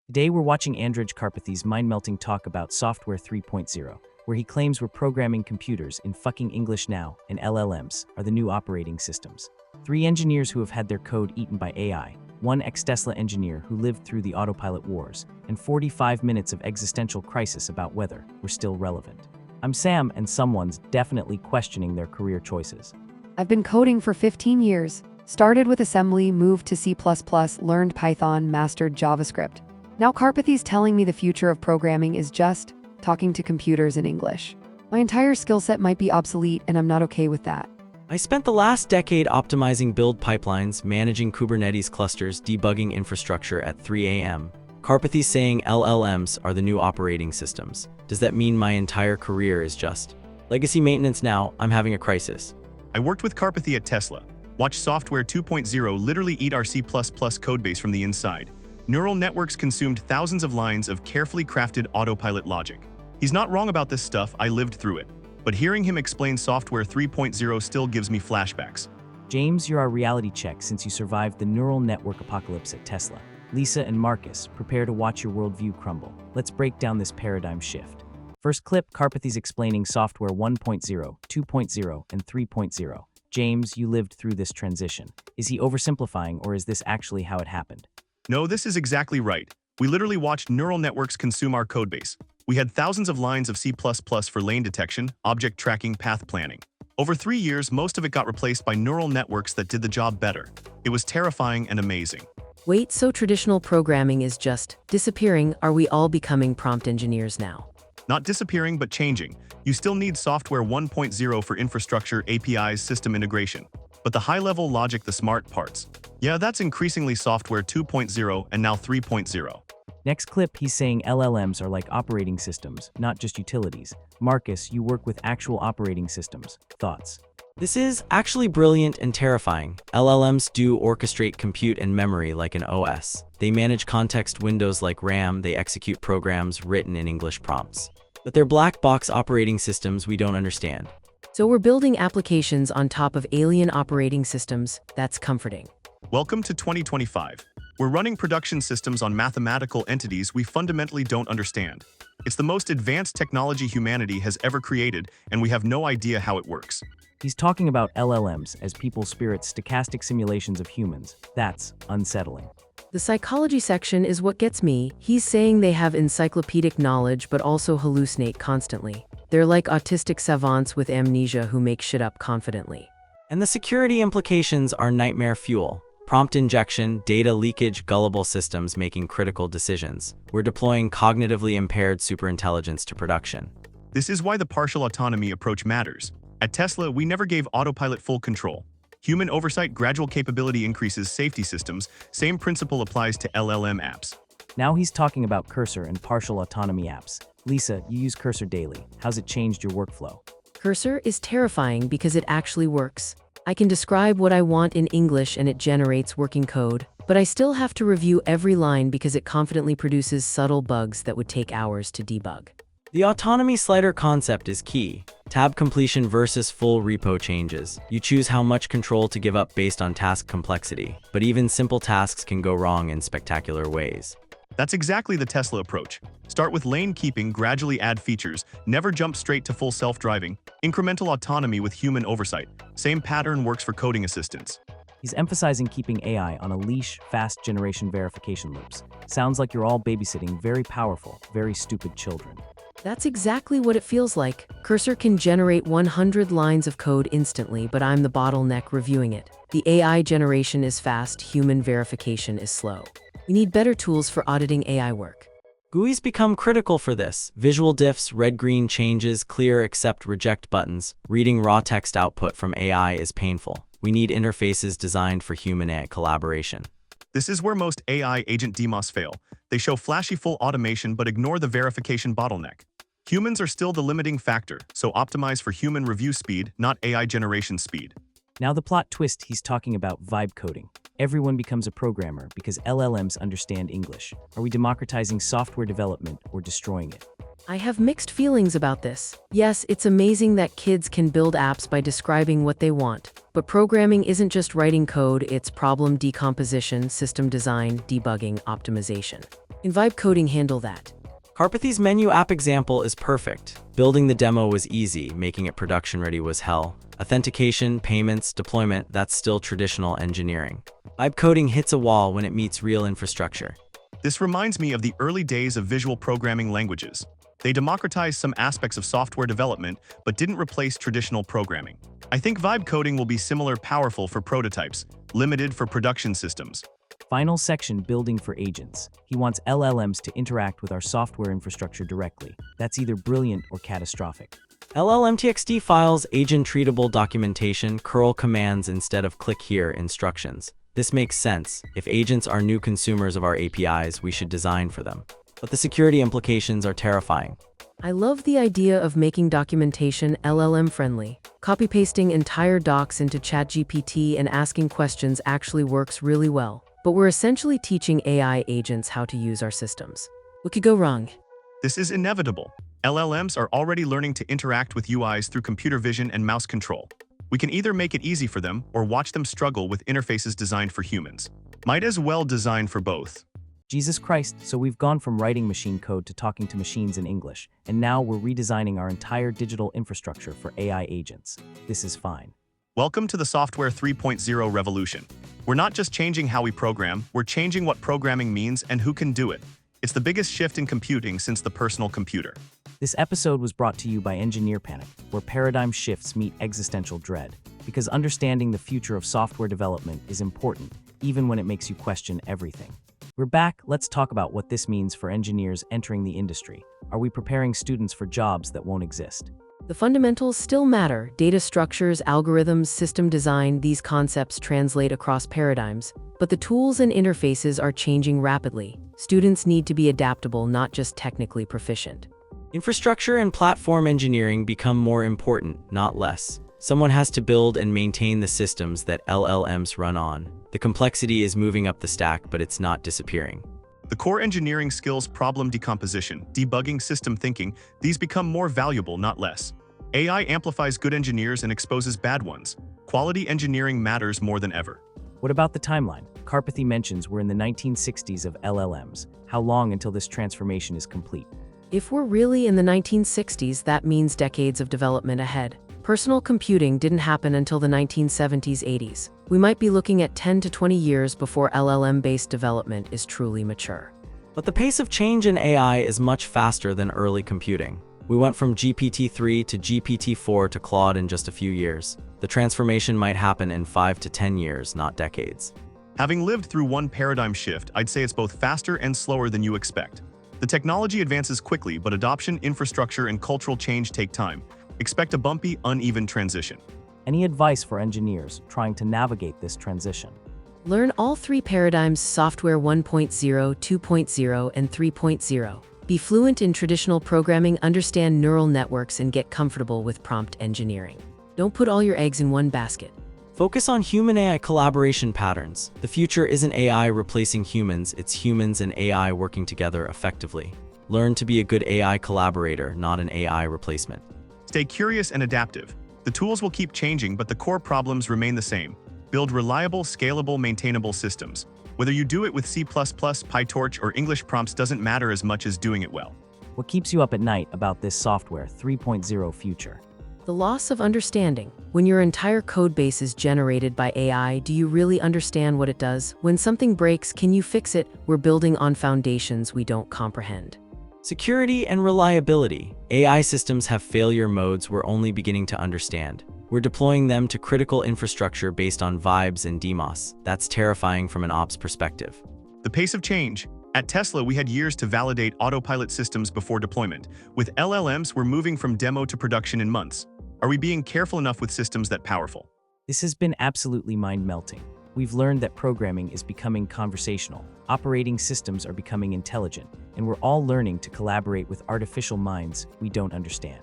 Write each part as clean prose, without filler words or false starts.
Today we're watching Andrej Karpathy's mind-melting talk about Software 3.0, where he claims we're programming computers in fucking English now, and LLMs are the new operating systems. 3 engineers who have had their code eaten by AI, 1 ex-Tesla engineer who lived through the Autopilot wars, and 45 minutes of existential crisis about whether we're still relevant. I'm Sam, and someone's definitely questioning their career choices. I've been coding for 15 years. Started with assembly, moved to C++, learned Python, mastered JavaScript. Now Karpathy's telling me the future of programming is just talking to computers in English. My entire skill set might be obsolete, and I'm not okay with that. I spent the last decade optimizing build pipelines, managing Kubernetes clusters, debugging infrastructure at 3 a.m. Karpathy's saying LLMs are the new operating systems. Does that mean my entire career is just legacy maintenance now? I'm having a crisis. I worked with Karpathy at Tesla. Watched Software 2.0 literally eat our C++ codebase from the inside. Neural networks consumed thousands of lines of carefully crafted autopilot logic. He's not wrong about this stuff, I lived through it. But hearing him explain Software 3.0 still gives me flashbacks. James, you're our reality check since you survived the neural network apocalypse at Tesla. Lisa and Marcus, prepare to watch your worldview crumble. Let's break down this paradigm shift. First clip, Karpathy's explaining Software 1.0, 2.0, and 3.0. James, you lived through this transition. Is he oversimplifying, or is this actually how it happened? No, this is exactly right. We literally watched neural networks consume our codebase. We had thousands of lines of C++ for lane detection, object tracking, path planning. Over 3 years, most of it got replaced by neural networks that did the job better. It was terrifying and amazing. Wait, so traditional programming is just disappearing? Are we all becoming prompt engineers now? Not disappearing, but changing. You still need Software 1.0 for infrastructure, APIs, system integration. But the high-level logic, the smart parts, yeah, that's increasingly Software 2.0 and now 3.0. Next clip, he's saying LLMs are like operating systems, not just utilities. Marcus, you work with actual operating systems. Thoughts? This is actually brilliant and terrifying. LLMs do orchestrate compute and memory like an OS. They manage context windows like RAM, they execute programs written in English prompts. But they're black box operating systems we don't understand. So we're building applications on top of alien operating systems. That's comforting. Welcome to 2025. We're running production systems on mathematical entities we fundamentally don't understand. It's the most advanced technology humanity has ever created, and we have no idea how it works. He's talking about LLMs as people's spirits, stochastic simulations of humans. That's unsettling. The psychology section is what gets me. He's saying they have encyclopedic knowledge but also hallucinate constantly. They're like autistic savants with amnesia who make shit up confidently. And the security implications are nightmare fuel. Prompt injection, data leakage, gullible systems making critical decisions. We're deploying cognitively impaired superintelligence to production. This is why the partial autonomy approach matters. At Tesla, we never gave autopilot full control. Human oversight, gradual capability increases safety systems. Same principle applies to LLM apps. Now he's talking about Cursor and partial autonomy apps. Lisa, you use Cursor daily. How's it changed your workflow? Cursor is terrifying because it actually works. I can describe what I want in English and it generates working code, but I still have to review every line because it confidently produces subtle bugs that would take hours to debug. The autonomy slider concept is key. Tab completion versus full repo changes. You choose how much control to give up based on task complexity, but even simple tasks can go wrong in spectacular ways. That's exactly the Tesla approach. Start with lane keeping, gradually add features, never jump straight to full self-driving, incremental autonomy with human oversight. Same pattern works for coding assistants. He's emphasizing keeping AI on a leash, fast generation verification loops. Sounds like you're all babysitting very powerful, very stupid children. That's exactly what it feels like. Cursor can generate 100 lines of code instantly, but I'm the bottleneck reviewing it. The AI generation is fast, human verification is slow. We need better tools for auditing AI work. GUIs become critical for this. Visual diffs, red-green changes, clear, accept, reject buttons. Reading raw text output from AI is painful. We need interfaces designed for human-AI collaboration. This is where most AI agent demos fail. They show flashy full automation but ignore the verification bottleneck. Humans are still the limiting factor, so optimize for human review speed, not AI generation speed. Now the plot twist, he's talking about vibe coding. Everyone becomes a programmer because LLMs understand English. Are we democratizing software development or destroying it? I have mixed feelings about this. Yes, it's amazing that kids can build apps by describing what they want, But programming isn't just writing code, it's problem decomposition, system design, debugging, optimization. And vibe coding handle that. Karpathy's menu app example is perfect. Building the demo was easy, making it production ready was hell. Authentication, payments, deployment, that's still traditional engineering. Vibe coding hits a wall when it meets real infrastructure. This reminds me of the early days of visual programming languages. They democratized some aspects of software development, but didn't replace traditional programming. I think vibe coding will be similar, powerful for prototypes, limited for production systems. Final section, building for agents. He wants LLMs to interact with our software infrastructure directly. That's either brilliant or catastrophic. LLM-TXT files, agent-treatable documentation, curl commands instead of click here instructions. This makes sense. If agents are new consumers of our APIs, we should design for them. But the security implications are terrifying. I love the idea of making documentation LLM-friendly. Copy-pasting entire docs into ChatGPT and asking questions actually works really well. But we're essentially teaching AI agents how to use our systems. What could go wrong? This is inevitable. LLMs are already learning to interact with UIs through computer vision and mouse control. We can either make it easy for them or watch them struggle with interfaces designed for humans. Might as well design for both. Jesus Christ, so we've gone from writing machine code to talking to machines in English, and now we're redesigning our entire digital infrastructure for AI agents. This is fine. Welcome to the Software 3.0 revolution. We're not just changing how we program, we're changing what programming means and who can do it. It's the biggest shift in computing since the personal computer. This episode was brought to you by Engineer Panic, where paradigm shifts meet existential dread. Because understanding the future of software development is important, even when it makes you question everything. We're back. Let's talk about what this means for engineers entering the industry. Are we preparing students for jobs that won't exist? The fundamentals still matter. Data structures, algorithms, system design, these concepts translate across paradigms. But the tools and interfaces are changing rapidly. Students need to be adaptable, not just technically proficient. Infrastructure and platform engineering become more important, not less. Someone has to build and maintain the systems that LLMs run on. The complexity is moving up the stack, but it's not disappearing. The core engineering skills, problem decomposition, debugging, system thinking, these become more valuable, not less. AI amplifies good engineers and exposes bad ones. Quality engineering matters more than ever. What about the timeline? Karpathy mentions we're in the 1960s of LLMs. How long until this transformation is complete? If we're really in the 1960s, that means decades of development ahead. Personal computing didn't happen until the 1970s-80s. We might be looking at 10 to 20 years before LLM-based development is truly mature. But the pace of change in AI is much faster than early computing. We went from GPT-3 to GPT-4 to Claude in just a few years. The transformation might happen in 5 to 10 years, not decades. Having lived through one paradigm shift, I'd say it's both faster and slower than you expect. The technology advances quickly, but adoption, infrastructure, and cultural change take time. Expect a bumpy, uneven transition. Any advice for engineers trying to navigate this transition? Learn all three paradigms: software 1.0, 2.0, and 3.0. Be fluent in traditional programming, understand neural networks, and get comfortable with prompt engineering. Don't put all your eggs in one basket. Focus on human-AI collaboration patterns. The future isn't AI replacing humans, it's humans and AI working together effectively. Learn to be a good AI collaborator, not an AI replacement. Stay curious and adaptive. The tools will keep changing, but the core problems remain the same. Build reliable, scalable, maintainable systems. Whether you do it with C++, PyTorch, or English prompts doesn't matter as much as doing it well. What keeps you up at night about this software 3.0 future? The loss of understanding. When your entire codebase is generated by AI, do you really understand what it does? When something breaks, can you fix it? We're building on foundations we don't comprehend. Security and reliability. AI systems have failure modes we're only beginning to understand. We're deploying them to critical infrastructure based on vibes and DMOS. That's terrifying from an ops perspective. The pace of change. At Tesla, we had years to validate Autopilot systems before deployment. With LLMs, we're moving from demo to production in months. Are we being careful enough with systems that powerful? This has been absolutely mind-melting. We've learned that programming is becoming conversational, operating systems are becoming intelligent, and we're all learning to collaborate with artificial minds we don't understand.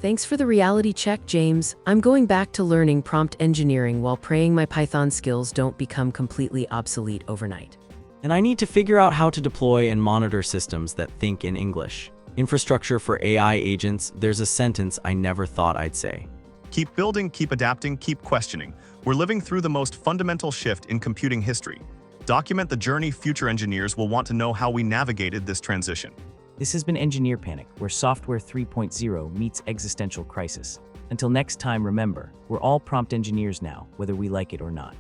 Thanks for the reality check, James. I'm going back to learning prompt engineering while praying my Python skills don't become completely obsolete overnight. And I need to figure out how to deploy and monitor systems that think in English. Infrastructure for AI agents, there's a sentence I never thought I'd say. Keep building, keep adapting, keep questioning. We're living through the most fundamental shift in computing history. Document the journey. Future engineers will want to know how we navigated this transition. This has been Engineer Panic, where Software 3.0 meets existential crisis. Until next time, remember, we're all prompt engineers now, whether we like it or not.